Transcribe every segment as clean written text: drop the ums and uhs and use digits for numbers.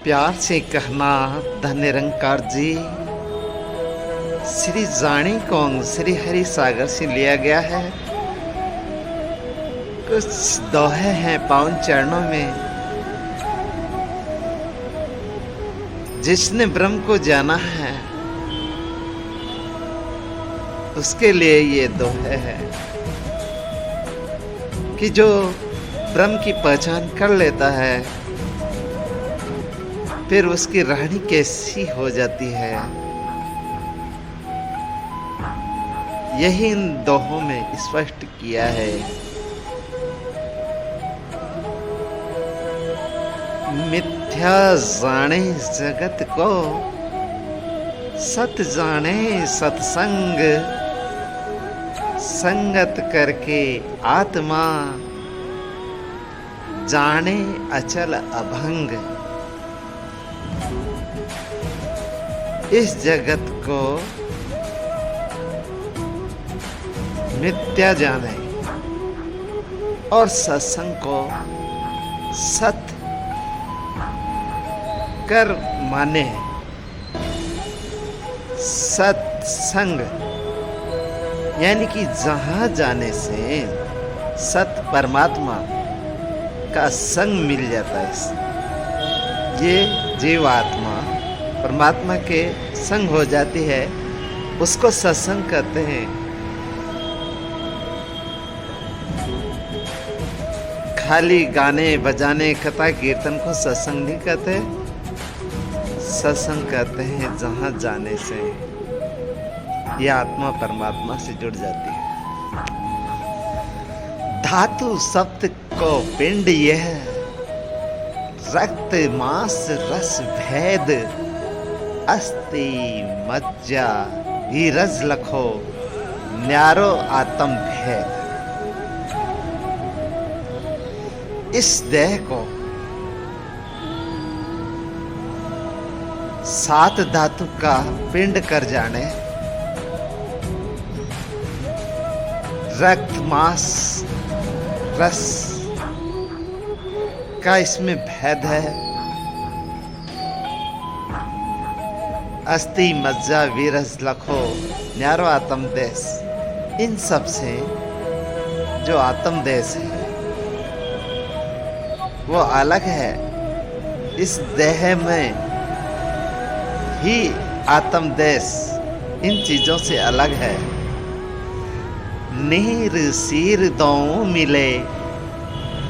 प्यार से कहना धन निरंकार जी। श्री जानी कौंग श्री हरि सागर से लिया गया है। कुछ दोहे हैं पावन चरणों में। जिसने ब्रह्म को जाना है उसके लिए ये दोहे है कि जो ब्रह्म की पहचान कर लेता है फिर उसकी रहनी कैसी हो जाती है। यही इन दोहों में स्पष्ट किया है। मिथ्या जाने जगत को, सत जाने सत्संग, संगत करके आत्मा जाने अचल अभंग। इस जगत को मिथ्या जाने और सत्संग को सत कर माने। सत्संग यानी कि जहां जाने से सत परमात्मा का संग मिल जाता है। ये जीवात्मा परमात्मा के संग हो जाती है, उसको सत्संग कहते हैं। खाली गाने बजाने कथा कीर्तन को सत्संग नहीं कहते। सत्संग कहते हैं जहां जाने से यह आत्मा परमात्मा से जुड़ जाती है। धातु सप्त को पिंड यह, रक्त मांस रस भेद, अस्थि मज्जा वीरज लखो, न्यारो आत्म भेद। इस देह को सात धातु का पिंड कर जाने, रक्त मांस रस का इसमें भेद है। अस्थि मज्जा वीरज लखो, न्यारो आत्म देश। इन सब से जो आत्म देश है वो अलग है। इस देह में ही आत्म देश इन चीजों से अलग है। नीर सीर दो मिले,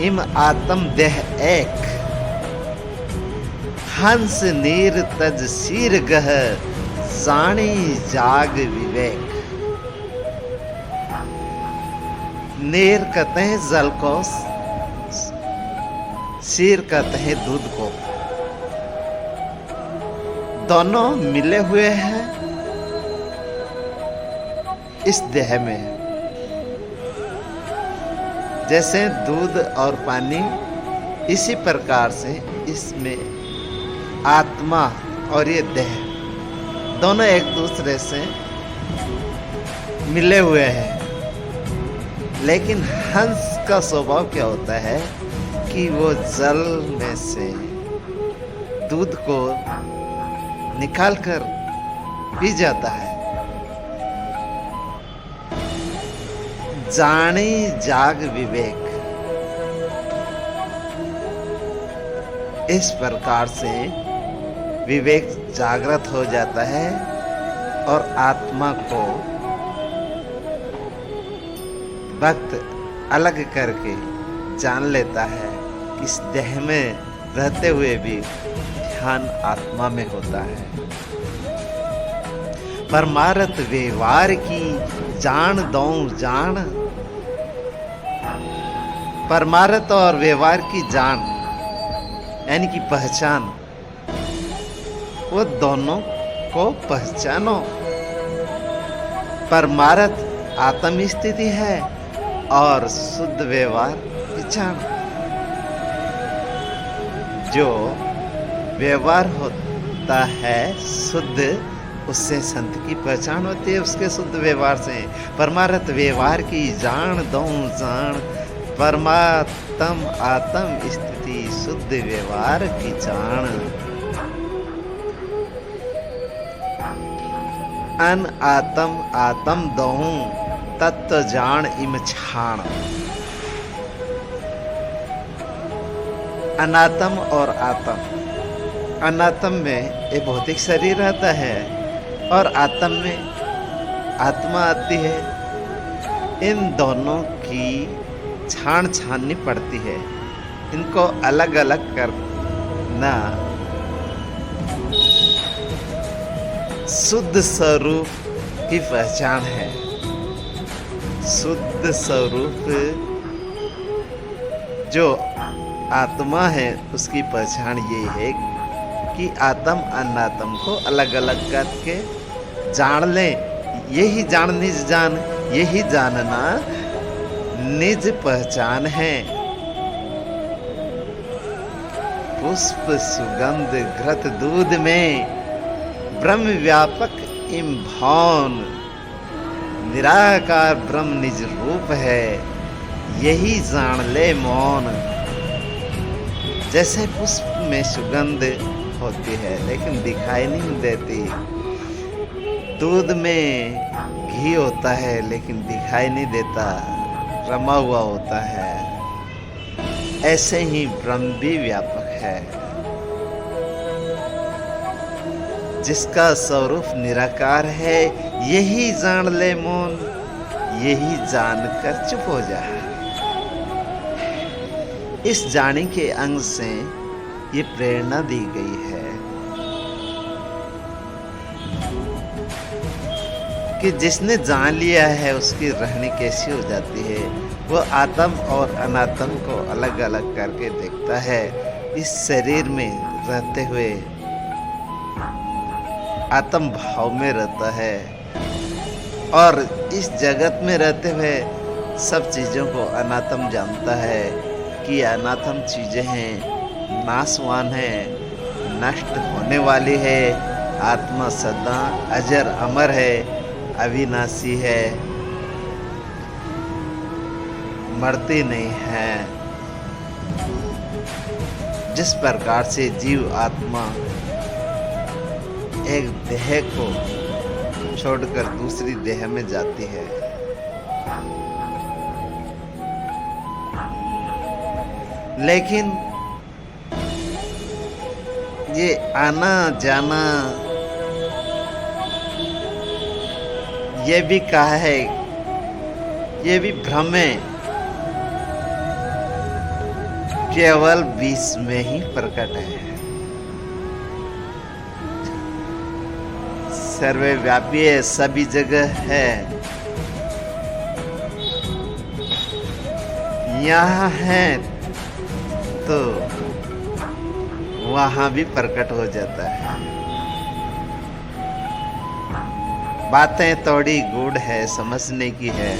इम आत्म देह एक। हंस नीर तज सीर गह, जानी जाग विवेक। नीर कहते हैं जल को, सीर कहते हैं दूध को। दोनों मिले हुए हैं इस देह में। जैसे दूध और पानी, इसी प्रकार से इसमें आत्मा और ये देह दोनों एक दूसरे से मिले हुए हैं। लेकिन हंस का स्वभाव क्या होता है कि वो जल में से दूध को निकालकर पी जाता है। जाने जाग विवेक, इस प्रकार से विवेक जागृत हो जाता है और आत्मा को भक्त अलग करके जान लेता है। इस देह में रहते हुए भी ध्यान आत्मा में होता है। परमारथ व्यवहार की जान दो जान। परमारथ और व्यवहार की जान यानी कि पहचान, वो दोनों को पहचानो। परमारथ आत्म स्थिति है और शुद्ध व्यवहार पहचान। जो व्यवहार होता है शुद्ध, उससे संत की पहचान होती है, उसके शुद्ध व्यवहार से। परमारथ व्यवहार की जान दो जान, परमात्म आत्म स्थिति शुद्ध व्यवहार की जान। अन आत्म आत्म दहूं तत्व जान इम छाण। अनात्म और आत्म, अनात्म में ये भौतिक शरीर रहता है और आत्म में आत्मा आती है। इन दोनों की छान छाननी पड़ती है, इनको अलग अलग करना शुद्ध स्वरूप की पहचान है। शुद्ध स्वरूप जो आत्मा है उसकी पहचान ये है कि आत्म अनात्म को अलग अलग करके जान लें। यही जान निज जान, यही जानना निज पहचान है। पुष्प सुगंध घृत दूध में ब्रह्म व्यापक इम भौन। निराकार ब्रह्म निज रूप है, यही जान ले मौन। जैसे पुष्प में सुगंध होती है लेकिन दिखाई नहीं देती, दूध में घी होता है लेकिन दिखाई नहीं देता, रमा हुआ होता है। ऐसे ही ब्रह्म भी व्यापक है, जिसका स्वरूप निराकार है। यही जान ले मौन, यही जानकर चुप हो जा। इस जाने के अंग से ये प्रेरणा दी गई है कि जिसने जान लिया है उसकी रहनी कैसी हो जाती है। वो आत्म और अनात्म को अलग अलग करके देखता है। इस शरीर में रहते हुए आत्म भाव में रहता है और इस जगत में रहते हुए सब चीज़ों को अनात्म जानता है कि अनात्म चीज़ें हैं, नाशवान है, नष्ट होने वाली है। आत्मा सदा अजर अमर है, अविनाशी है, मरती नहीं है। जिस प्रकार से जीव आत्मा एक देह को छोड़कर दूसरी देह में जाती है, लेकिन ये आना जाना ये भी कहा है, ये भी भ्रम है, केवल बीच में ही प्रकट है। सर्वव्यापी है, सभी जगह है। यहाँ है तो वहाँ भी प्रकट हो जाता है। बातें थोड़ी गूढ़ है, समझने की है।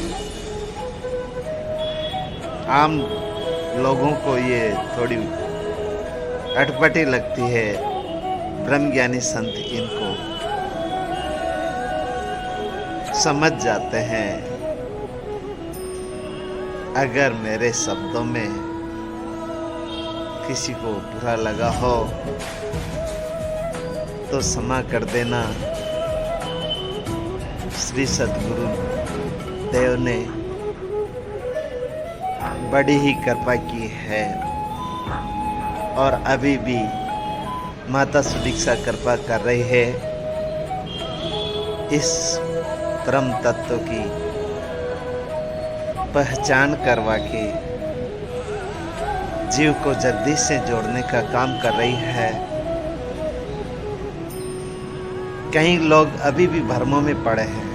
आम लोगों को ये थोड़ी अटपटी लगती है। ब्रह्मज्ञानी संत इनको समझ जाते हैं। अगर मेरे शब्दों में किसी को बुरा लगा हो तो क्षमा कर देना। श्री सद्गुरु देव ने बड़ी ही कृपा की है और अभी भी माता सुदीक्षा कृपा कर रही है इस परम तत्व की पहचान करवा के जीव को जगदीश से जोड़ने का काम कर रही है। कई लोग अभी भी भ्रमों में पड़े हैं।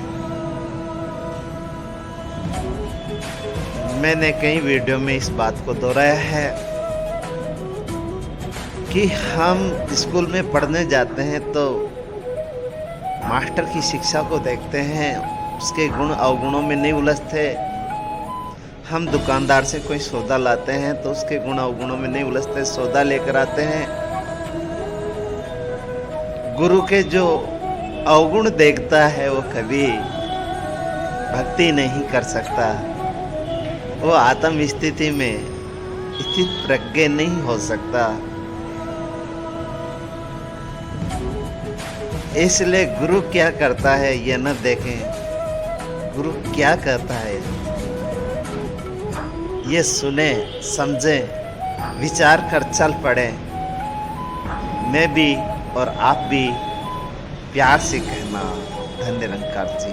मैंने कई वीडियो में इस बात को दोहराया है कि हम स्कूल में पढ़ने जाते हैं तो मास्टर की शिक्षा को देखते हैं, उसके गुण अवगुणों में नहीं उलझते। हम दुकानदार से कोई सौदा लाते हैं तो उसके गुण अवगुणों में नहीं उलझते, सौदा लेकर आते हैं। गुरु के जो अवगुण देखता है वो कभी भक्ति नहीं कर सकता, वो आत्म स्थिति में स्थित प्रज्ञ नहीं हो सकता। इसलिए गुरु क्या करता है ये न देखें, गुरु क्या कहता है ये सुने, समझे, विचार कर चल पड़े। मैं भी और आप भी प्यार से कहना। धन्य निरंकार जी।